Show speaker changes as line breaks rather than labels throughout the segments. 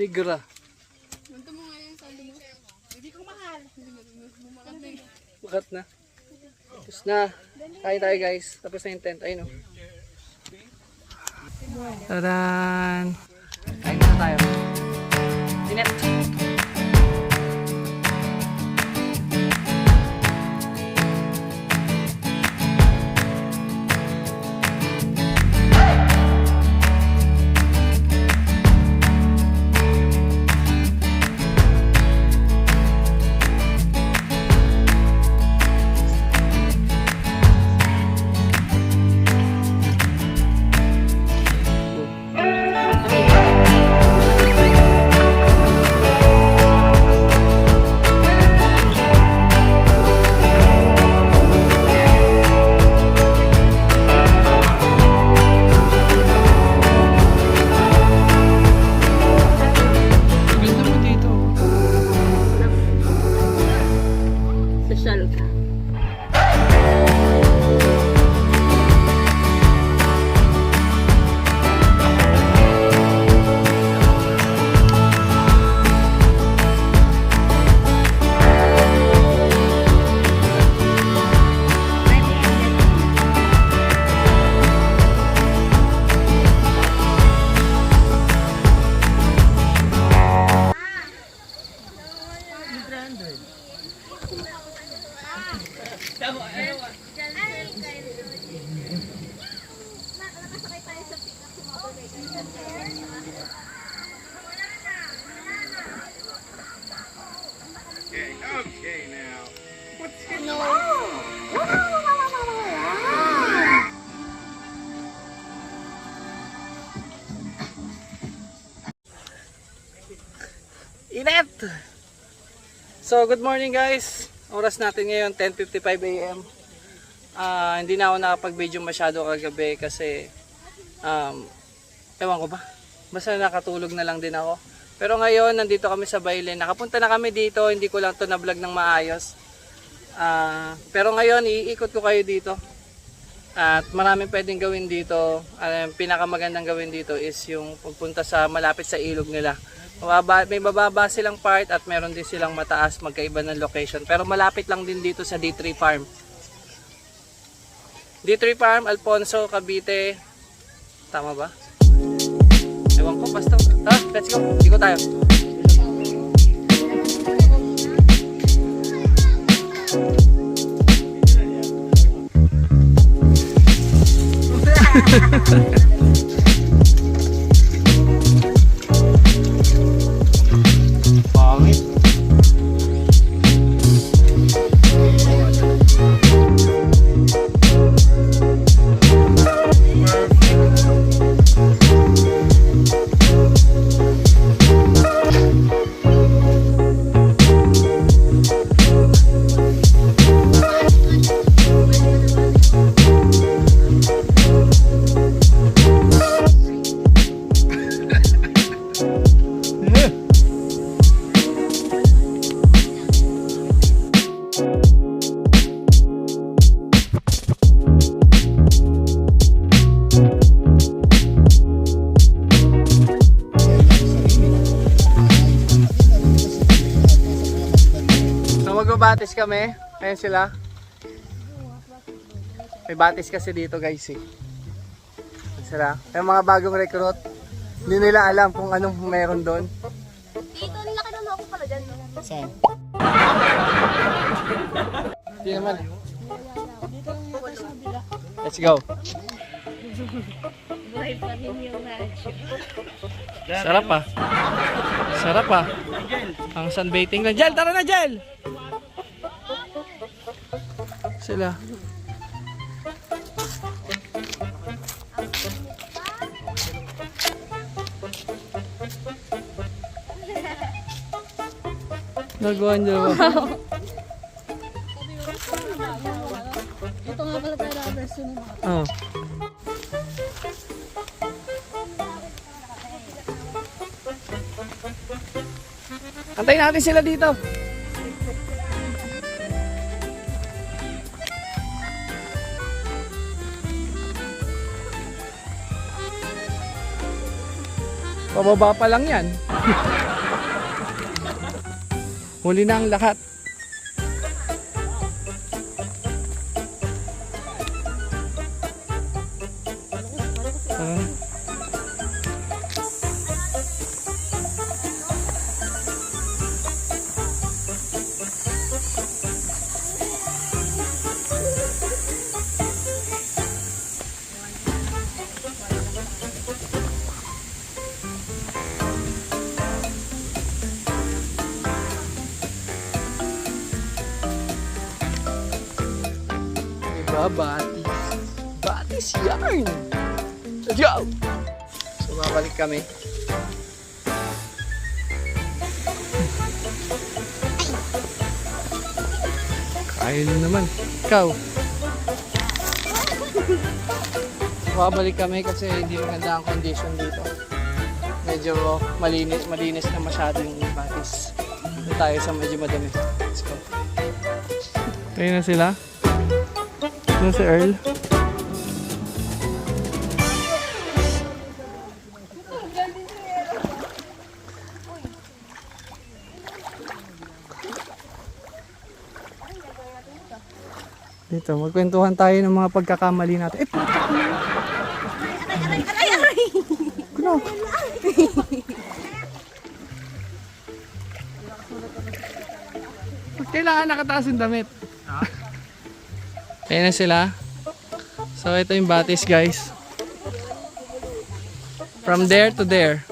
Negra.
Ganto mo ngayon sa mo. Hindi ko mahal. Bumakat na eh.
Bakat na. Tapos na. Kain tayo guys. Tapos na yung tent. Ayun o. Tadaan! Kain na tayo. Init!
Social ka.
Okay, now. What's going on?
Init! So, good morning guys. Oras natin ngayon, 10:55 AM. Hindi na ako nakapag-video masyado kagabi kasi ewan ko ba. Basta nakatulog na lang din ako. Pero ngayon, nandito kami sa Bailen. Nakapunta na kami dito, hindi ko lang to na-vlog ng maayos. Pero ngayon, iikot ko kayo dito. At maraming pwedeng gawin dito. Pinakamagandang gawin dito is yung pagpunta sa malapit sa ilog nila. May bababa silang part at meron din silang mataas, magkaiba ng location. Pero malapit lang din dito sa D3 Farm. D3 Farm, Alfonso, Cavite. Tama ba? Ewan ko, basta. Let's go. Iko tayo. Pangit. Magbabatis kami. Ayan sila. May batis kasi dito guys eh. Ayan sila. Yung mga bagong recruit. Hindi nila alam kung anong meron doon.
Dito nila kinunoko pala dyan.
Saan? Hindi naman. Let's go.
Buhay pa rin yung radyo.
Sarap ah. Sarap ah. Ang sunbathing lang. Jel, tara na Jel! Sila. Nagawan niyo ba?
Ito nga pala tayo na version mo.
Oh. Antayin natin sila dito. Pababa pa lang yan. Huli na ang lahat. Ah. Diba, batis? Batis yarn! Yo! So, babalik kami. Kaya din naman. Ikaw. Babalik kami kasi hindi maganda ang condition dito. Medyo malinis na masyado yung batis. Doon tayo sa medyo madami. Let's go. Kaya na sila. Ano si Earl? Dito, magkwentuhan tayo ng mga pagkakamali natin. Kuno. Kailangan nakataas yung damit. Kaya na sila. So ito yung batis, guys. From there to there.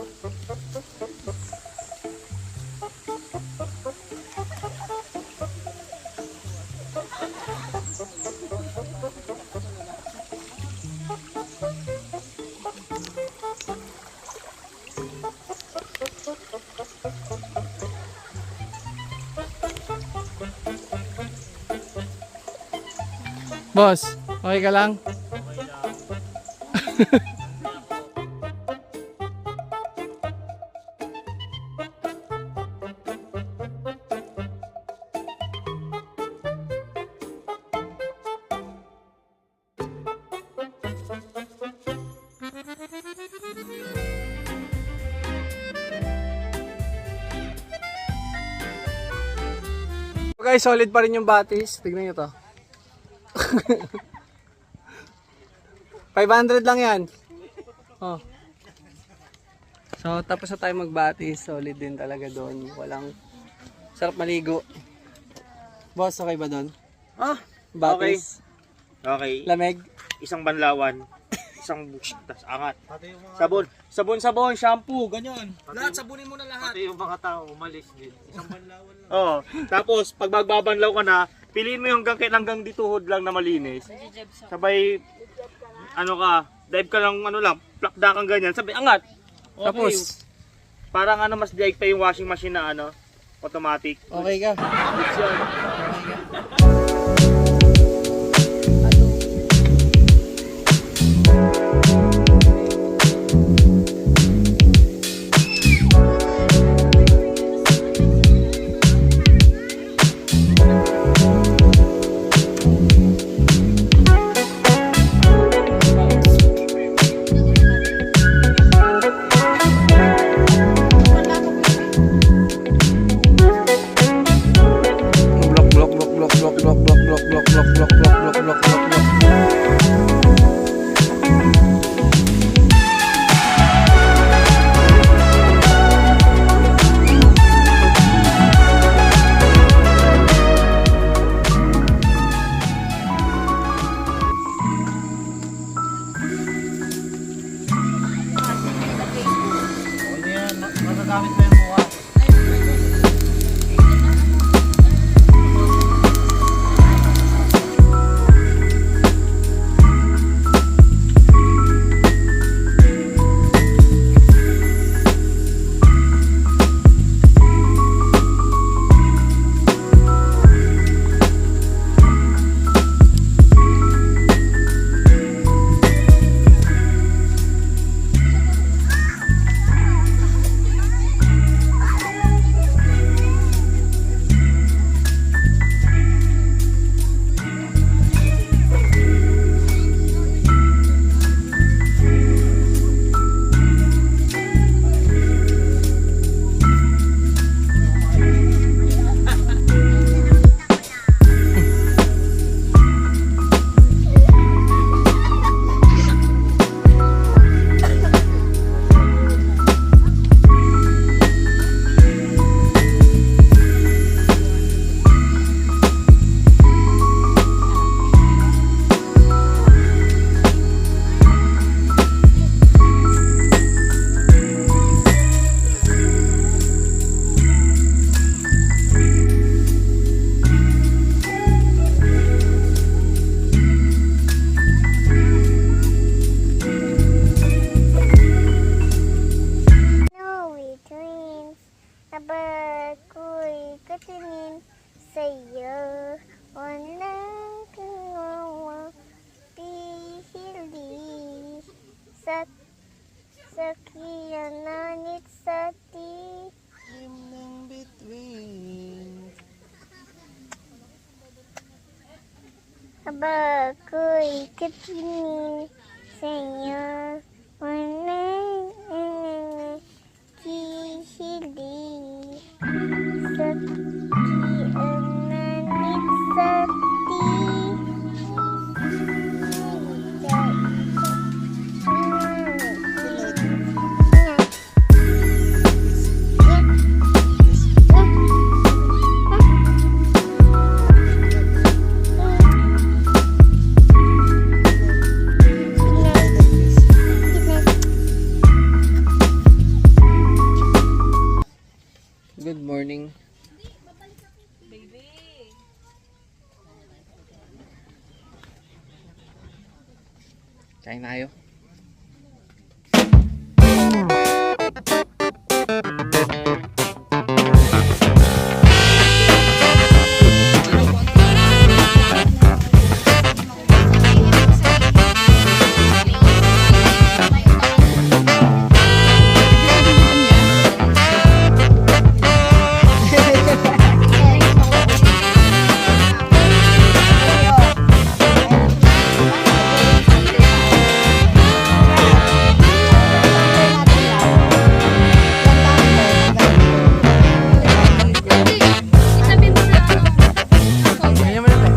Boss, okay ka lang? Guys, solid pa rin yung batis. Tignan nyo to. 500 lang yan. Oh. So, tapos na tayo magbatis. Solid din talaga doon. Walang sarap maligo. Boss, okay ba doon?
Ah,
Batis.
okay.
Lamig.
Isang banlawan, isang bush, tas angat. Sabon, shampoo, ganyan.
Lahat, sabunin mo na lahat.
Pati yung mga tao umalis din. Isang banlawan lang.
Oo. Tapos, pag magbabanlaw ka na, piliin mo yung hanggang dituhod lang na malinis. Sabay, dive ka lang, plakda kang ganyan. Sabay, angat. Okay.
Tapos,
Parang mas diag pa yung washing machine na automatic.
okay ka.
Goods yun.
Magagamit mo yung mukha.
Sakiya nanit sati. Aba ko'y katinin sa'yo. Wanay kihili. Sakiya nanit sati.
Good morning. Kain tayo. Ganyan mo na tayo.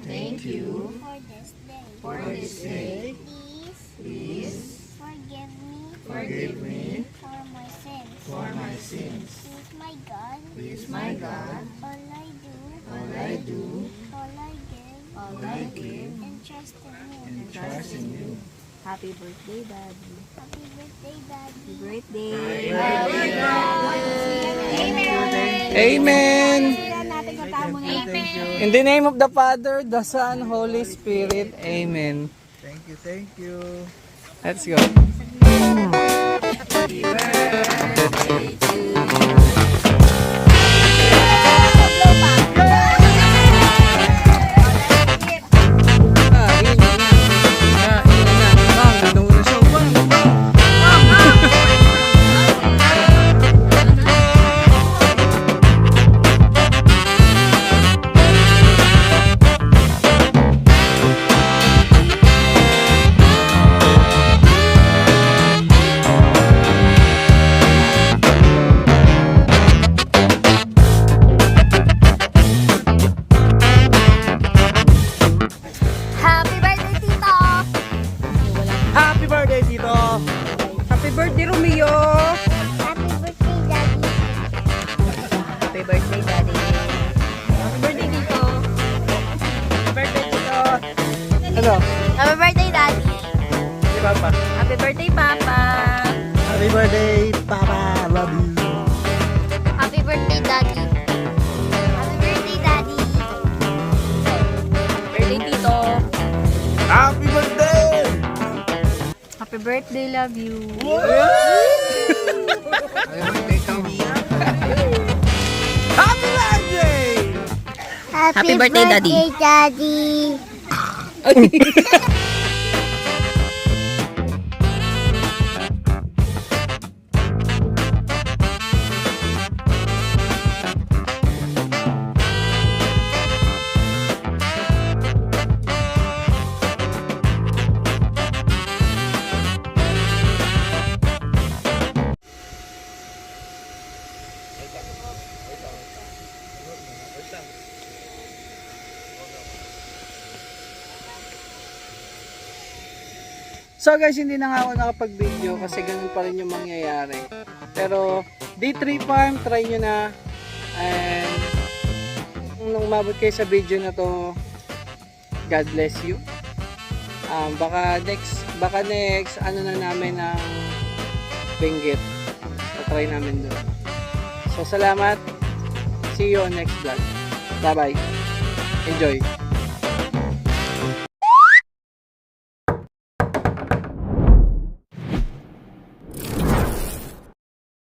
Thank you for this day. Please forgive me for my sins. Please my God, all I do, all I give, and trust in you.
Happy birthday, Daddy.
Happy birthday, Daddy.
Birthday.
Amen.
Natin katamo na.
In the name of the Father, the Son, Holy Spirit. Amen.
Thank you.
Let's go.
Happy birthday, Tito!
Happy birthday, Tito!
Happy birthday, Romeo.
Happy birthday, Daddy!
Happy birthday, Daddy. Happy birthday, Tito. Happy birthday, Tito.
Ano?
Happy birthday, Daddy!
Si Papa.
Happy birthday, Papa.
Happy birthday, Papa. Love you.
Happy birthday, Daddy! Happy birthday, Daddy!
Birthday, Tito.
Happy birthday!
Happy birthday, love you.
Happy birthday!
Happy
birthday, Daddy.
Daddy!
So guys, hindi na nga ako nakapag-video kasi ganun pa rin yung mangyayari. Pero D3 Farm, try nyo na. And nung umabot kayo sa video na to, God bless you. Baka next ano na namin ng Benguet. Try namin doon. So salamat. See you on next vlog. Bye bye. Enjoy.